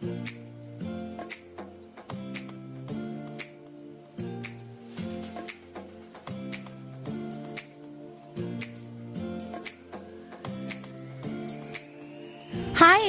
Hi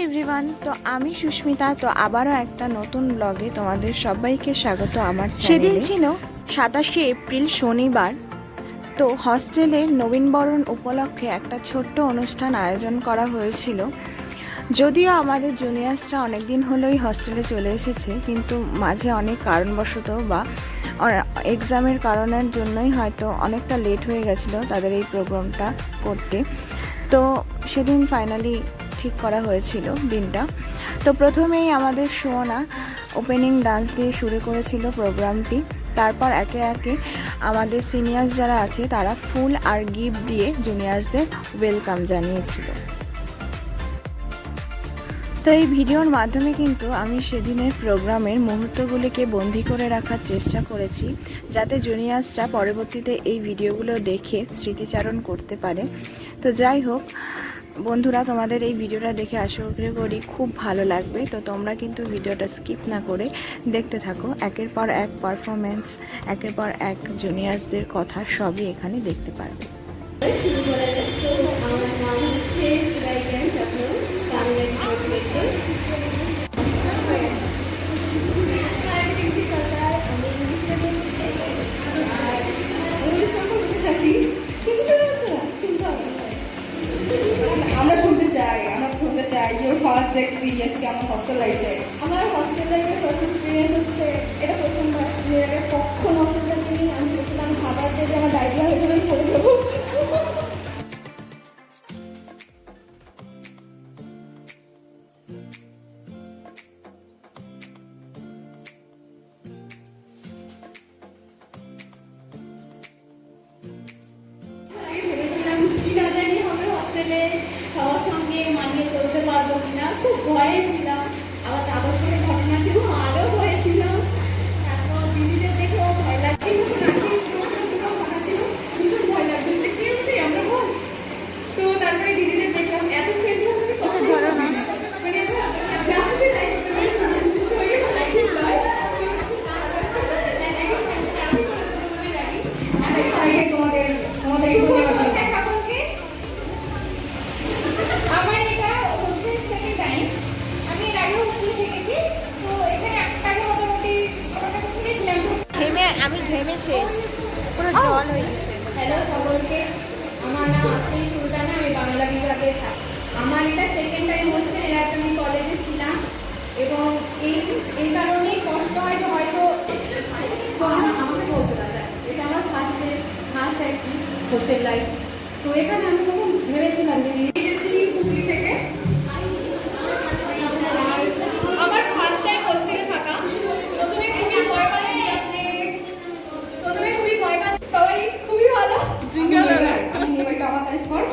everyone, তো আমি সুস্মিতা। তো আবারও একটা নতুন ব্লগে তোমাদের সবাইকে স্বাগত আমার চ্যানেলে। সেদিন ছিল 27শে এপ্রিল শনিবার। তো হস্টেলের নবীনবরণ উপলক্ষে একটা ছোট্ট অনুষ্ঠান আয়োজন করা হয়েছিল। যদিও আমাদের জুনিয়র্সরা অনেক দিন হলোই হস্টেলে চলে এসেছে, কিন্তু মাঝে অনেক কারণবশত বা এক্সামের কারণের জন্যই হয়তো অনেকটা লেট হয়ে গেছিলো তাদের এই প্রোগ্রামটা করতে। তো সেদিন ফাইনালি ঠিক করা হয়েছিল দিনটা। তো প্রথমেই আমাদের সোনা ওপেনিং ডান্স দিয়ে শুরু করেছিল প্রোগ্রামটি। তারপর একে একে আমাদের সিনিয়র্স যারা আছে তারা ফুল আর গিফট দিয়ে জুনিয়র্সদের ওয়েলকাম জানিয়েছিল। তো এই ভিডিওর মাধ্যমে কিন্তু আমি সেদিনের প্রোগ্রামের মুহূর্তগুলিকে বন্দি করে রাখার চেষ্টা করেছি, যাতে জুনিয়র্সরা পরবর্তীতে এই ভিডিওগুলো দেখে স্মৃতিচারণ করতে পারে। তো যাই হোক বন্ধুরা, তোমাদের এই ভিডিওটা দেখে আশা করি খুব ভালো লাগবে। তো তোমরা কিন্তু ভিডিওটা স্কিপ না করে দেখতে থাকো। একের পর এক পারফরমেন্স, একের পর এক জুনিয়র্সদের কথা সবই এখানে দেখতে পারবে। your first experience কেমন হস্টেল লাইফে? আমার হস্টেল লাইফের ফার্স্ট এক্সপিরিয়েন্স হচ্ছে এটা প্রথমবার। এর আগে কখন হস্টেল লাইফে আমি বলছিলাম খাবার দিয়ে আমার ডায়রিয়া হয়ে গেলে আমি পড়ে যাবো। ভেবেছিলাম কি না জানি হবে হস্টেলে সবার সঙ্গে মানিয়ে চলতে পারবো কিনা, খুব ভয়ে ছিলাম। আবার তাদের সঙ্গে ঘটনা ছিল আরও ভয়ে ছিলাম। তারপর দিদিদের দেখেও ভয় লাগছে, কথা ছিল ভীষণ ভয় লাগছে যে কি হচ্ছে আমরা বল। তো তারপরে দিদিদের দেখলাম এত ফ্রেন্ডলি হবে মানে যা খুশি তাই আমি ঘেমে শেষ, পুরো জল হয়ে গেছে। হ্যালো সকলকে, আমার নাম আফরিন সুলতানা, আমি বাংলা বিভাগে থাকি। আমার এটা সেকেন্ড টাইম হচ্ছে, এর আগে আমি কলেজে ছিলাম এবং এই কারণেই কষ্ট হয়তো আমাকে বলতে দাদা এটা আমার ফার্স্ট আর কি হোস্টেল লাইফ। তো এখানে আমি তখন ভেবেছিলাম যে এসেছি হুগলি থেকে। আমার ফার্স্ট টাইম হোস্টেলে থাকা, প্রথমে খুবই ভয় পাচ্ছিলাম সবাই খুবই ভালো। এটা আমার তারিফ কর,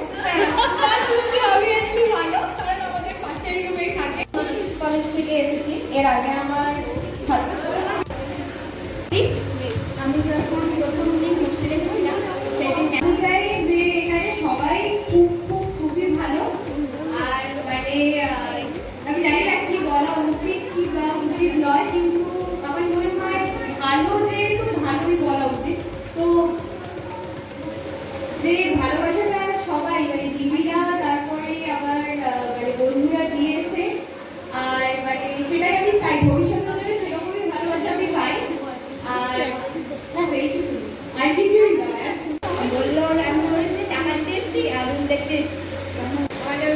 অবভিয়াসলি ভালো, কারণ আমাদের পাশের রুমে থাকে। কলেজ থেকে এসেছি, এর আগে আমার আমি যখন প্রথম দিন হোস্টেলে ছিলাম সেদিন চাই যে এখানে সবাই খুবই ভালো। আর মানে আমি জানি না কি বলা উচিত কি বা উচিত নয়, কিন্তু আমার মনে হয় ভালো যে খুব ভালোই বলা উচিত। তো যে ভালোবাসাটা সবাই মানে দিদিরা তারপরে আমার মানে বন্ধুরা দিয়েছে, আর মানে সেটাই আমি চাই ভবিষ্যতে জন্য সেরকমই ভালোবাসা আমি পাই। আর এইটুকু, আর কিছুই নয়। বললো এমন বলেছে টাকা দিতে এসছি আর রুম দেখতে এসছি। আমাদের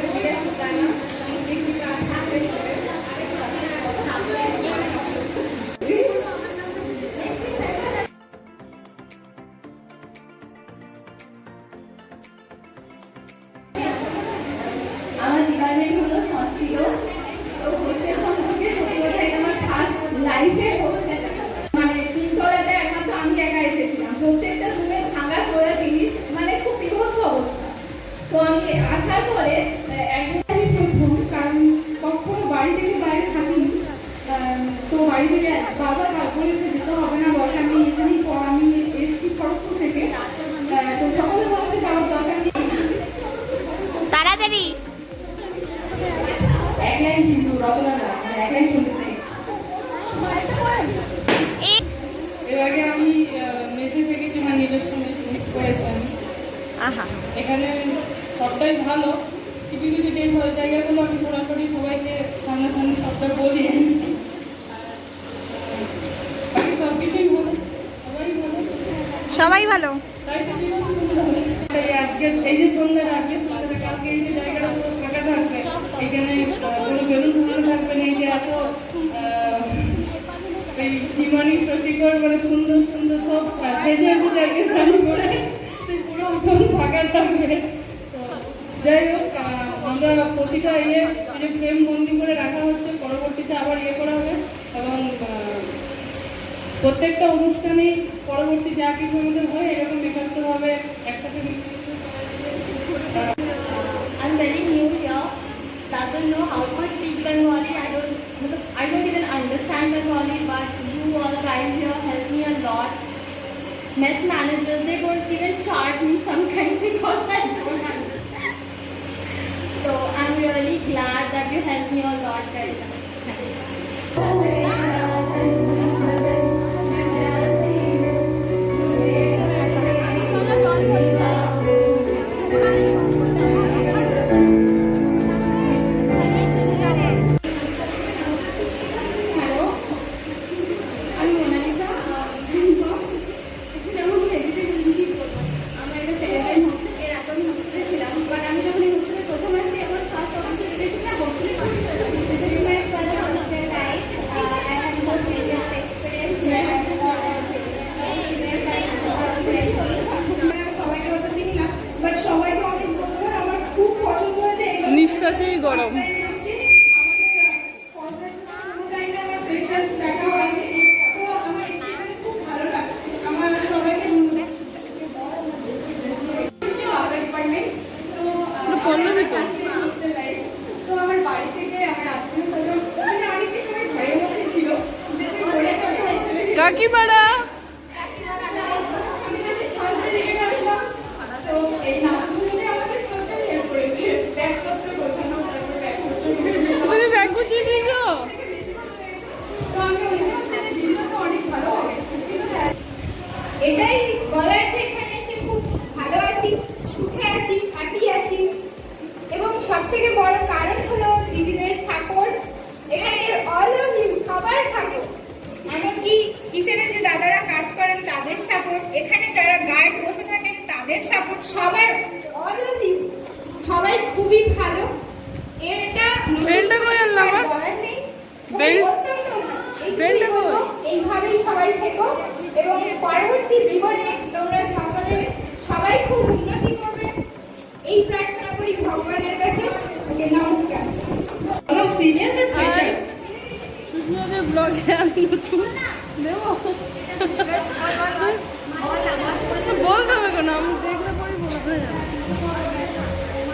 আমার ডিপার্টমেন্ট হলো সংস্কৃত। তো হোস্টেল সম্পর্কে সত্যি কথা এটা আমার ফার্স্ট লাইফে হোস্টেল, মানে তিনতলাতে একমাত্র আমি একা এসেছিলাম। প্রত্যেকটা রুমে ভাঙা চোরা জিনিস, মানে খুব বিভৎস অবস্থা। তো আমি আসার পরে একদিন আমি প্রথম, কারণ কখনো বাড়ি থেকে বাইরে থাকিনি, তো বাড়ি থেকে বাবা বলেছে যেতে হবে না, দরকার নেই, এখানেই পর। আমি এসছি খড়গপুর থেকে, তো সকলে বলেছে যাওয়ার দরকার নেই, তাড়াতাড়ি এক লাইন কিন্তু রচনা না, এক লাইন শুনতে এর আগে আমি মেসে থেকেছি, আমার নিজস্ব মিস করেছি আমি। আহা, এখানে সবটাই ভালো, কিছু কিছু যে জায়গাগুলো আমি সরাসরি সবাইকে সামনাসামনি সবটা বলি। বাকি সব কিছুই ভালো, সবাই ভালো। সবাই ভালো। তাই তো আজকে এই যে সন্ধ্যাটা, আজকে সন্ধ্যাটা, কালকে এই যে জায়গাটা পুরো ফাঁকা থাকবে, এখানে কোনো বেলুন ফুলানো থাকবে না, এই যে এত এই হিমানি শশীকর মানে সুন্দর সুন্দর সব সেজে আছে জায়গায় শাড়ি করে পুরো উঠোন ফাঁকা থাকবে। তো যাই হোক, আমরা প্রতিটা মানে ফ্রেম বন্দি করে রাখা হচ্ছে, পরবর্তীতে আবার করা হবে এবং প্রত্যেকটা অনুষ্ঠানেই পরবর্তী যা কিছু আমাদের হয় এরকম একাত্তরভাবে একসাথে I'm very new here. Doesn't know how to speak Bengali. I don't even understand Bengali, but you all guys here help me a lot. Mess managers, they don't even charge me sometimes because I don't understand. So I'm really glad that you help me a lot, guys. নিঃশ্বাসেই গরম। কাকিমারা তুমি bag গুছিয়ে দিয়েছো? এটাই বলার যে এখানে এসে খুব ভালো আছি, সুখে আছি, হ্যাপি আছি এবং সব থেকে বড় কারণ হলো দিদিদের সাপোর্ট। এখানে অল অফ ইউ সবার সাপোর্ট, এমনকি কিচেনে যে দাদারা কাজ করেন তাদের সাপোর্ট, এখানে যারা গার্ড বসে থাকেন তাদের সাপোর্ট, সবার অল অফ ইউ সবাই খুবই ভালো। এটা বেলটা কই আনলাম আমার? বলার নেই। বেলটা কই? এইভাবেই সবাই থেকো এবং পরবর্তী জীবনে তোমরা সবাই খুব উন্নতি করবে, এই প্রার্থনা করি ভগবানের কাছে। ওকে, নমস্কার। I'm serious with pressure. সুস্মিতাদের ব্লগে আমি নতুন দেবো, বলতে হবে কেন? আমি দেখলে পরেই বলবে।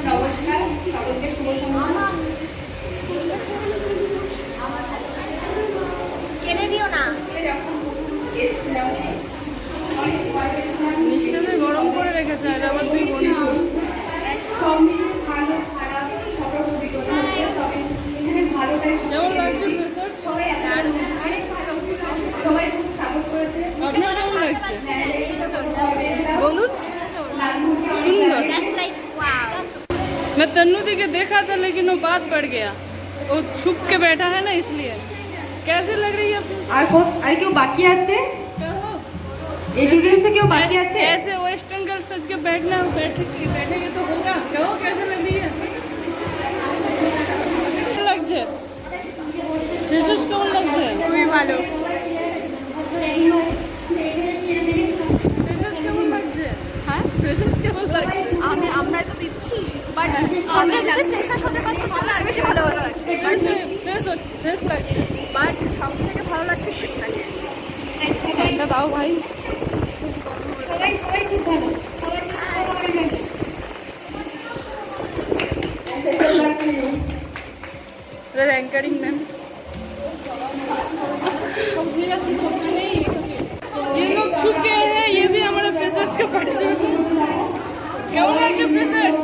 নমস্কার, সকলকে শুভ সন্ধ্যা। কেড়ে দিও না। যখন এসেছিলাম অনেক ভয় পেয়েছিলাম, নিঃশ্বাসে গরম করে রেখেছে। আর আমার দুই বন্ধু সব মিলিয়ে ভালো খারাপ সব রকম অভিজ্ঞতা হচ্ছে, তবে এখানে ভালোটাই কেমন লাগছে ফ্রেশার্স? সবাই অনেক ভালো, সবাই খুব সাপোর্ট করেছে। আপনার কেমন লাগছে বলুন? सुंदर। मैं तन्नू दी के देखा था लेकिन वो बात बढ़ गया, वो छुप के बैठा है ना इसलिए। कैसे लग रही है आपको? আর কেউ বাকি আছে? এই টুডেসে কেউ বাকি আছে? ऐसे वेस्टर्न गर्ल सज के बैठना, बैठेंगे तो होगा। कहो कैसे लग रही है? লাগছে ফ্রেশার্স কেমন লাগছে? খুবই ভালো। ফ্রেশার্স কেমন লাগছে? হ্যাঁ, ফ্রেশার্স কেমন লাগছে? আমরা তো দিচ্ছি, বাট আমরা যদি ফ্রেশার হতে পারি তাহলে আর বেশি ভালো লাগছে। ফ্রেশ লাগছে, বাট সব থেকে ভালো লাগছে কৃষ্ণাকে। ঠান্ডা দাও ভাই। সবাই খুব ভালো, সবাই খুব ভালো। एंकरिंग मैम, ये लोग छुप गए हैं, ये भी हमारे फ्रेशर्स के पार्टिसिपेट। কেমন লাগছে ফ্রেশার্স?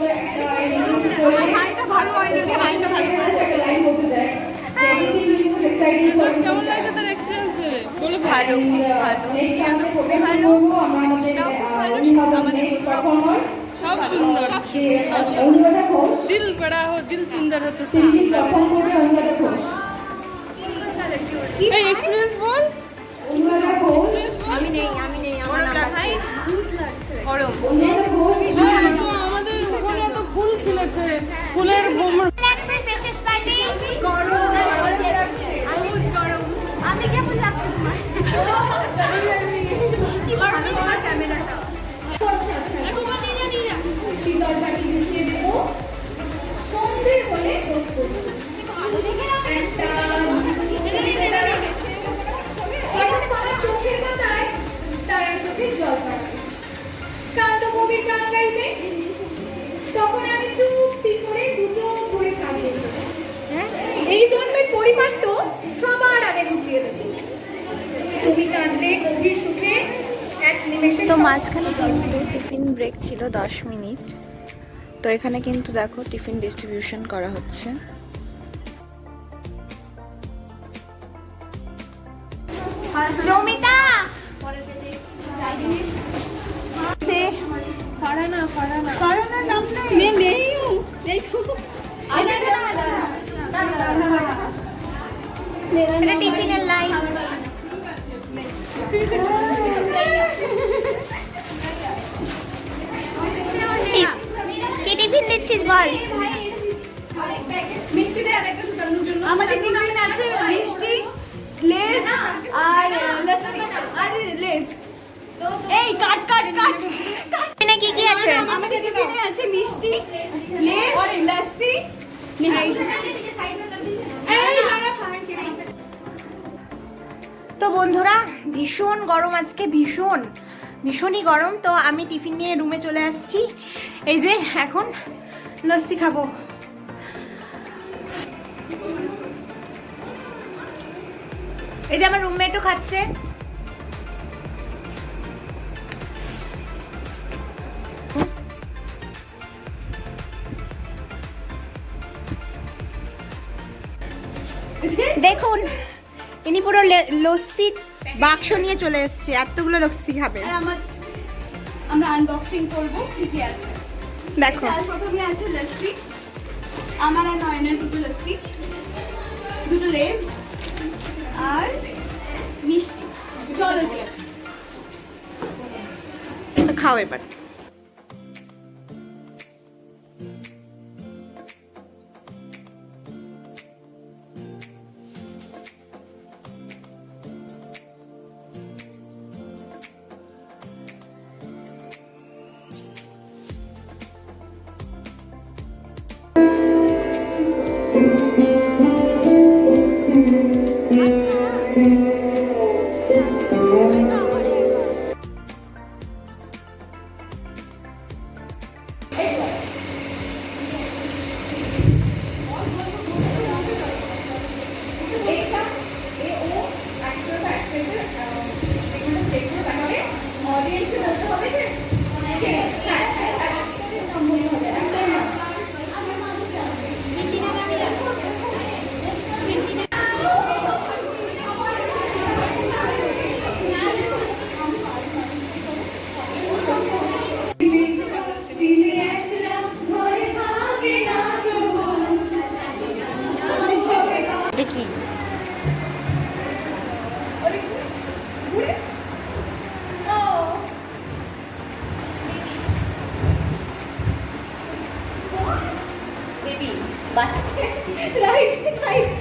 হাইটা ভালো হয় না, হাইটা ভালো। ফ্রেশার্স কেমন লাগছে তার এক্সপিরিয়েন্স দেবে বলে। ভালো, খুবই ভালো, দিদিরা তো খুবই ভালো, কৃষ্ণাও খুব ভালো, আমাদের বন্ধুরাও সব সুন্দর, অনুরাধা ঘোষ, দিল বড়া হো দিল সুন্দর হতো, সব তিনি সুন্দর। পারফর্ম করবে অনুরাধা ঘোষ। এই এক্সপেরিয়েন্স বল। অনুরাধা ঘোষ, আমি নেই আমার নাম ভাই ভূত লাগছে গরম অনুরাধা ঘোষ হ্যাঁ, তো আমাদের সেখানে এত ফুল খিলেছে, ফুলের ভ্রমর। লাগছে ফ্রেশেস পার্টি গরম গরম আমি কেমন লাগছে তোমার কি ভালো তোমার ক্যামেরাটা শীতল পাটি বিছিয়ে দেবো, সন্ধে হলে পোস্ট করবো একটা এখন তোমার চোখের পাতায় তার চোখের জল পড়াবে, কান্ত কবির গান গাইবে, তখন আমি চুপটি করে দুচোখ ভরে কাঁদিয়ে দেবো। এই জন্মের পরিবার তো সবার আগে গুছিয়ে দেবো, তুমি কাঁদবে গভীর সুখে এক নিমেষে। তো মাঝখানে কিন্তু টিফিন ব্রেক ছিল 10 মিনিট। তো এখানে কিন্তু দেখো টিফিন ডিস্ট্রিবিউশন করা হচ্ছে। রমিতা এটা টিফিনের লাইন। কি টিফিন দিচ্ছিস বল? মিষ্টি দে আর একটা সুতানুর জন্য। আমাদের টিফিন আছে মিষ্টি, লেস আর লস্যি আর লেস। এই কাট কাট কাট। টিফিনে কি কি আছে? আমাদের টিফিনে আছে মিষ্টি, লেস, লস্যি। এই লারা খাবেন কি? তো বন্ধুরা ভীষণ গরম আজকে, ভীষণই গরম। তো আমি টিফিন নিয়ে রুমে চলে আসছি। এই যে এখন লস্যি খাবো। এই যে আমার রুমমেটও খাচ্ছে। দেখুন ইনি পুরো লস্যি বাক্স নিয়ে চলে এসেছে, এতগুলো লস্যি খাবে। আমরা আনবক্সিং করব কি কি আছে। দেখো তার প্রথমে আছে লস্যি, আমার আর নয়নের দুটো লস্যি, দুটো লেস আর মিষ্টি। চলো তো খাও এবার। এইটা এ ও অ্যাক্টর বা অ্যাক্ট্রেসের এখানে স্টেটমেন্ট দেখাবে, অডিয়েন্সকে বলতে হবে যে কে সম্ভব হবে একদম না। এটা কি? রাইট রাইট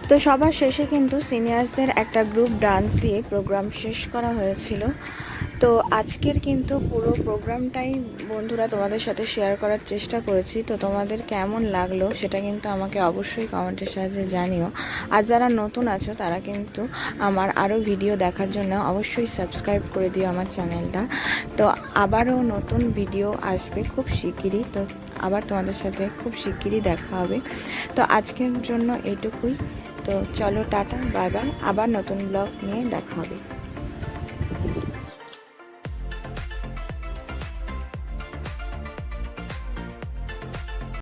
তো সবার শেষে কিন্তু সিনিয়র্সদের একটা গ্রুপ ডান্স দিয়ে প্রোগ্রাম শেষ করা হয়েছিল। তো আজকের কিন্তু পুরো প্রোগ্রামটাই বন্ধুরা তোমাদের সাথে শেয়ার করার চেষ্টা করেছি। তো তোমাদের কেমন লাগলো সেটা কিন্তু আমাকে অবশ্যই কমেন্টের সাহায্যে জানিও। আর যারা নতুন আছো তারা কিন্তু আমার আরও ভিডিও দেখার জন্য অবশ্যই সাবস্ক্রাইব করে দিও আমার চ্যানেলটা। তো আবারও নতুন ভিডিও আসবে খুব শিগগিরই। তো আবার তোমাদের সাথে খুব শিগগিরই দেখা হবে। তো আজকের জন্য এইটুকুই। তো চলো টাটা, বাই বাই, আবার নতুন ব্লগ নিয়ে দেখা হবে।